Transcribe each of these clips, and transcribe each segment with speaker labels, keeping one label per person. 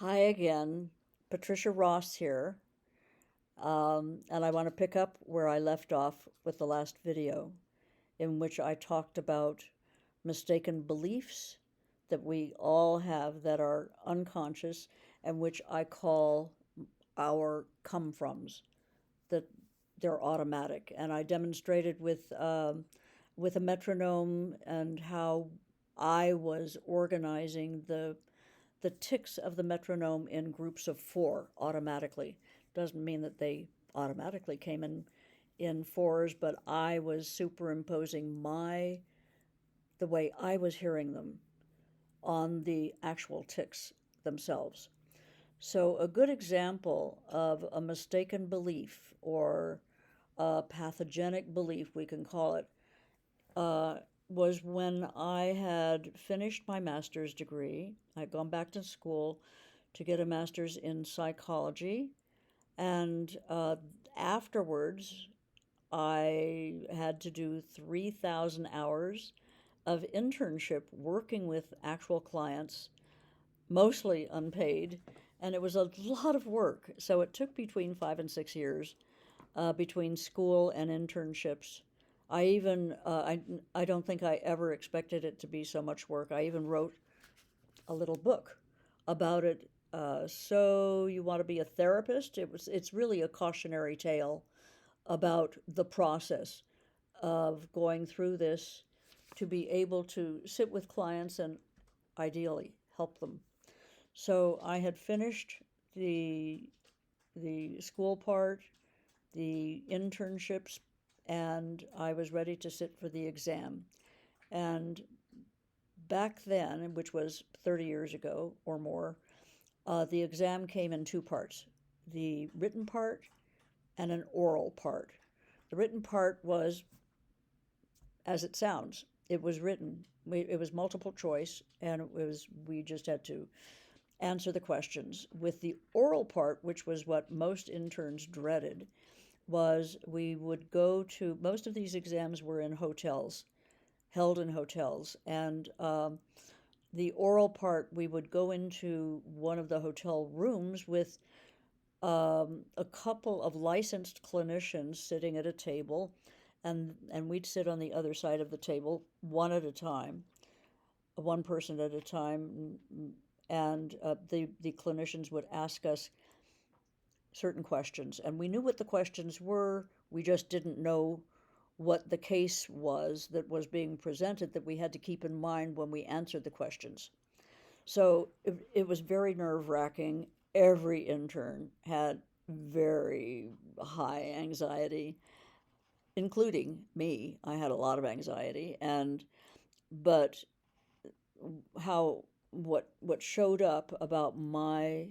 Speaker 1: Hi again, Patricia Ross here, and I want to pick up where I left off with the last video, in which I talked about mistaken beliefs that we all have that are unconscious, and which I call our come-froms, that they're automatic. And I demonstrated with a metronome and how I was organizing the ticks of the metronome in groups of four automatically. Doesn't mean that they automatically came in fours, but I was superimposing the way I was hearing them on the actual ticks themselves. So a good example of a mistaken belief or a pathogenic belief, we can call it, uh, was when I had finished my master's degree. I'd gone back to school to get a master's in psychology, and afterwards, I had to do 3,000 hours of internship working with actual clients, mostly unpaid, and it was a lot of work. So it took between 5 and 6 years between school and internships. I don't think I ever expected it to be so much work. I even wrote a little book about it. So you want to be a therapist? It's really a cautionary tale about the process of going through this to be able to sit with clients and ideally help them. So I had finished the the school part, the internships, and I was ready to sit for the exam. And back then, which was 30 years ago or more, the exam came in two parts, the written part and an oral part. The written part was as it sounds. It was written. It was multiple choice, and we just had to answer the questions. With the oral part, which was what most interns dreaded, was we would go to most of these exams were in hotels, held in hotels, and the oral part we would go into one of the hotel rooms with a couple of licensed clinicians sitting at a table, and we'd sit on the other side of the table, one at a time, one person at a time, and the clinicians would ask us certain questions, and we knew what the questions were. We just didn't know what the case was that was being presented that we had to keep in mind when we answered the questions. So it was very nerve wracking. Every intern had very high anxiety, including me. I had a lot of anxiety, and but how what showed up about my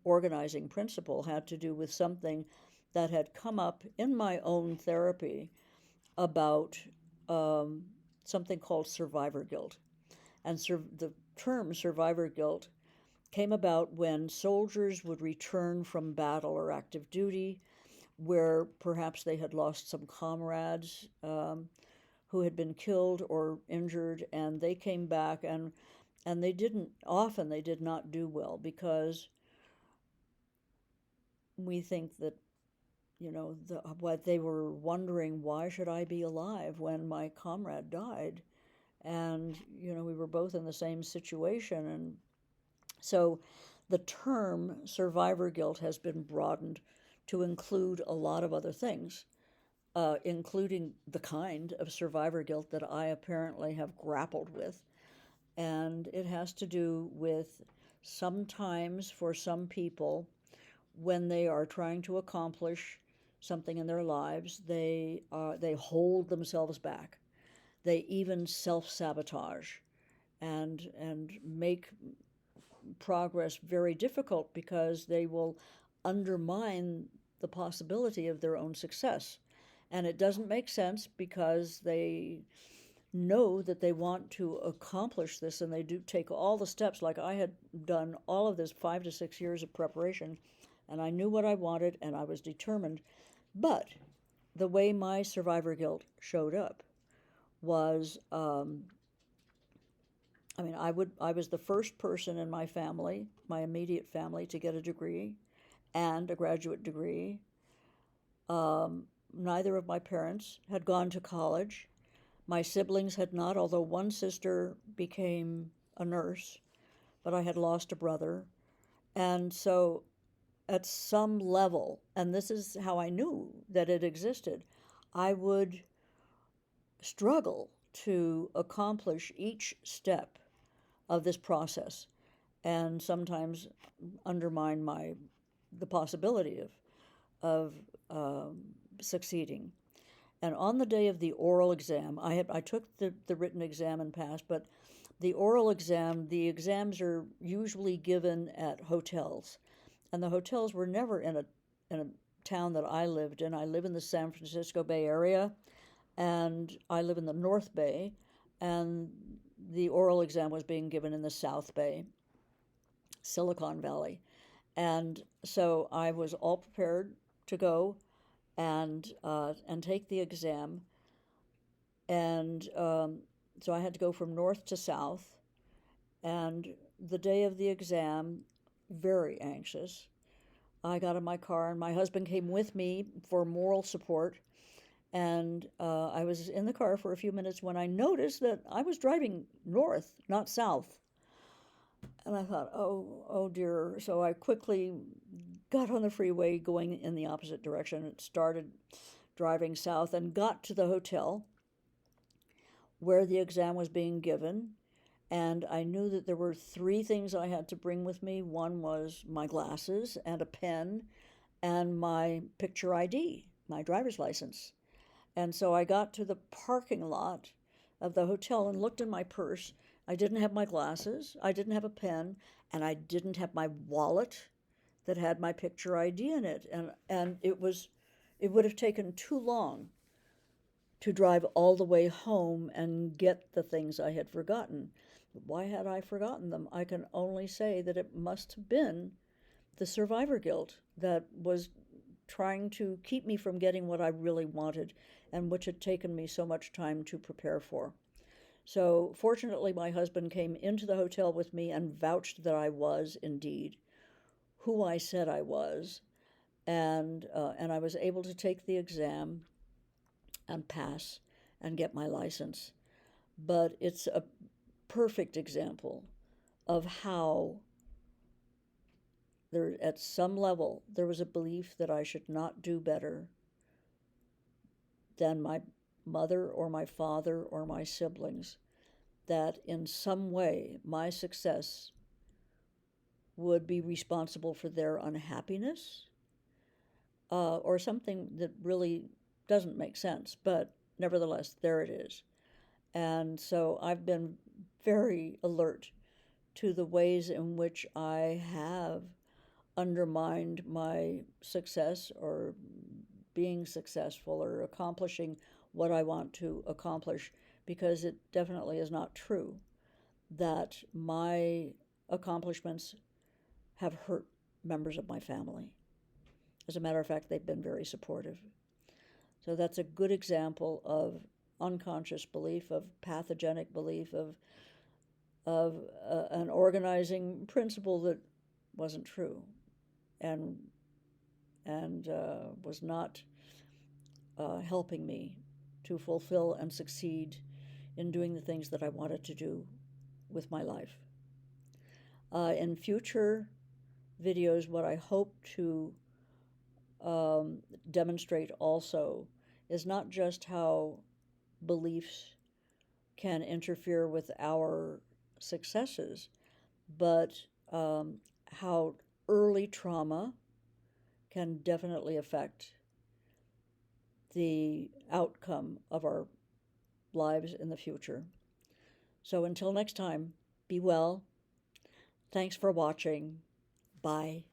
Speaker 1: organizing principle had to do with something that had come up in my own therapy about um, something called survivor guilt. And the term survivor guilt came about when soldiers would return from battle or active duty, where perhaps they had lost some comrades who had been killed or injured, and they came back, and they did not do well, because we think that, what they were wondering, why should I be alive when my comrade died? And we were both in the same situation. And so the term survivor guilt has been broadened to include a lot of other things, including the kind of survivor guilt that I apparently have grappled with. And it has to do with, sometimes for some people, when they are trying to accomplish something in their lives, they hold themselves back. They even self-sabotage and make progress very difficult, because they will undermine the possibility of their own success. And it doesn't make sense, because they know that they want to accomplish this, and they do take all the steps. Like I had done all of this 5 to 6 years of preparation, and I knew what I wanted, and I was determined. But the way my survivor guilt showed up was I mean, I was the first person in my family, my immediate family, to get a degree and a graduate degree. Neither of my parents had gone to college. My siblings had not, although one sister became a nurse, but I had lost a brother. And so, at some level, and this is how I knew that it existed, I would struggle to accomplish each step of this process and sometimes undermine the possibility of succeeding. And on the day of the oral exam, I took the written exam and passed, but the oral exam, the exams are usually given at hotels, and the hotels were never in a town that I lived in. I live in the San Francisco Bay Area, and I live in the North Bay, and the oral exam was being given in the South Bay, Silicon Valley. And so I was all prepared to go and take the exam. And so I had to go from north to south. And the day of the exam, very anxious, I got in my car, and my husband came with me for moral support. And I was in the car for a few minutes when I noticed that I was driving north, not south. And I thought, oh dear. So I quickly got on the freeway going in the opposite direction. It started driving south and got to the hotel where the exam was being given. And I knew that there were three things I had to bring with me. One was my glasses and a pen and my picture ID, my driver's license. And so I got to the parking lot of the hotel and looked in my purse. I didn't have my glasses, I didn't have a pen, and I didn't have my wallet that had my picture ID in it. And it would have taken too long to drive all the way home and get the things I had forgotten. Why had I forgotten them? I can only say that it must have been the survivor guilt that was trying to keep me from getting what I really wanted and which had taken me so much time to prepare for. So fortunately, my husband came into the hotel with me and vouched that I was indeed who I said I was, and I was able to take the exam and pass and get my license. But it's a perfect example of how there, at some level, there was a belief that I should not do better than my mother or my father or my siblings, that in some way my success would be responsible for their unhappiness, or something that really doesn't make sense, but nevertheless, there it is. And so I've been very alert to the ways in which I have undermined my success or being successful or accomplishing what I want to accomplish, because it definitely is not true that my accomplishments have hurt members of my family. As a matter of fact, they've been very supportive. So that's a good example of unconscious belief, of pathogenic belief, of an organizing principle that wasn't true and was not helping me to fulfill and succeed in doing the things that I wanted to do with my life. In future videos, what I hope to demonstrate also is not just how beliefs can interfere with our successes, but how early trauma can definitely affect the outcome of our lives in the future. So until next time, be well. Thanks for watching. Bye.